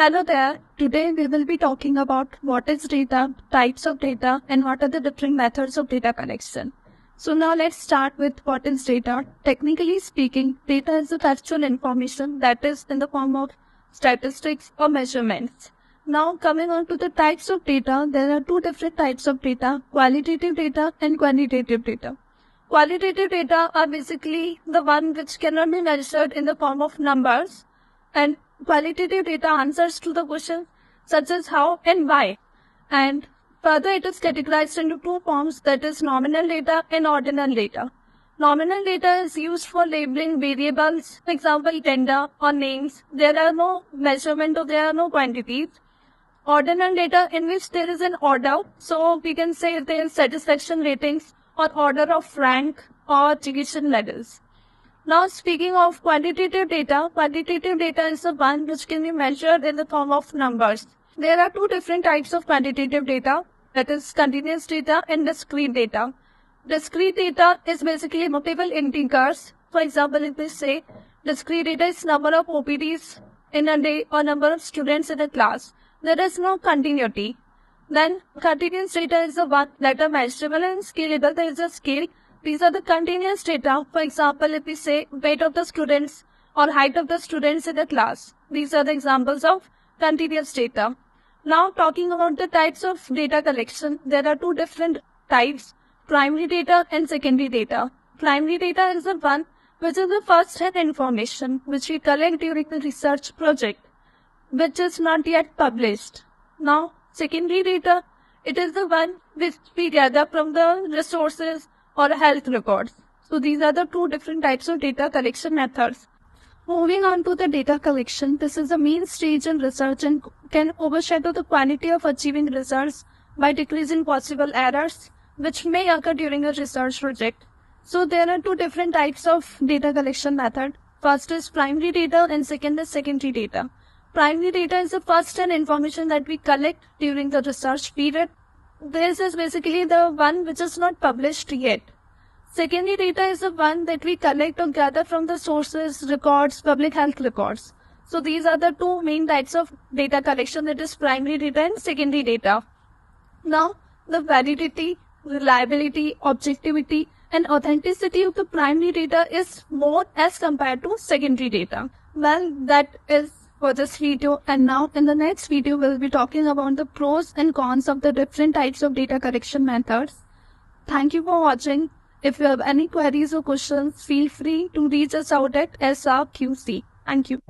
Hello there. Today we will be talking about what is data, types of data, and what are the different methods of data collection. So now let's start with what is data. Technically speaking, data is the factual information that is in the form of statistics or measurements. Now coming on to the types of data, there are two different types of data, qualitative data and quantitative data. Qualitative data are basically the one which cannot be measured in the form of numbers, and qualitative data answers to the questions such as how and why. And further, it is categorized into two forms, that is nominal data and ordinal data. Nominal data is used for labeling variables, for example, gender or names. There are no measurement or there are no quantities. Ordinal data in which there is an order, so we can say there is satisfaction ratings or order of rank or division levels. Now speaking of quantitative data is the one which can be measured in the form of numbers. There are two different types of quantitative data, that is continuous data and discrete data. Discrete data is basically multiple integers. For example, if we say discrete data is number of OPDs in a day or number of students in a class, there is no continuity. Then continuous data is the one that are measurable and scalable. There is a scale. These are the continuous data. For example, if we say weight of the students or height of the students in the class, these are the examples of continuous data. Now talking about the types of data collection, there are two different types, primary data and secondary data. Primary data is the one which is the first-hand information which we collect during the research project, which is not yet published. Now secondary data, it is the one which we gather from the resources or health records. So these are the two different types of data collection methods. Moving on to the data collection, this is the main stage in research and can overshadow the quality of achieving results by decreasing possible errors which may occur during a research project. So there are two different types of data collection method. First is primary data and second is secondary data. Primary data is the first-hand information that we collect during the research period. This is basically the one which is not published yet. Secondary data is the one that we collect or gather from the sources, records, public health records. So these are the two main types of data collection, that is primary data and secondary data. Now, the validity, reliability, objectivity and authenticity of the primary data is more as compared to secondary data. Well, that is for this video, and now in the next video we'll be talking about the pros and cons of the different types of data collection methods. Thank you for watching. If you have any queries or questions, feel free to reach us out at Srqc. Thank you.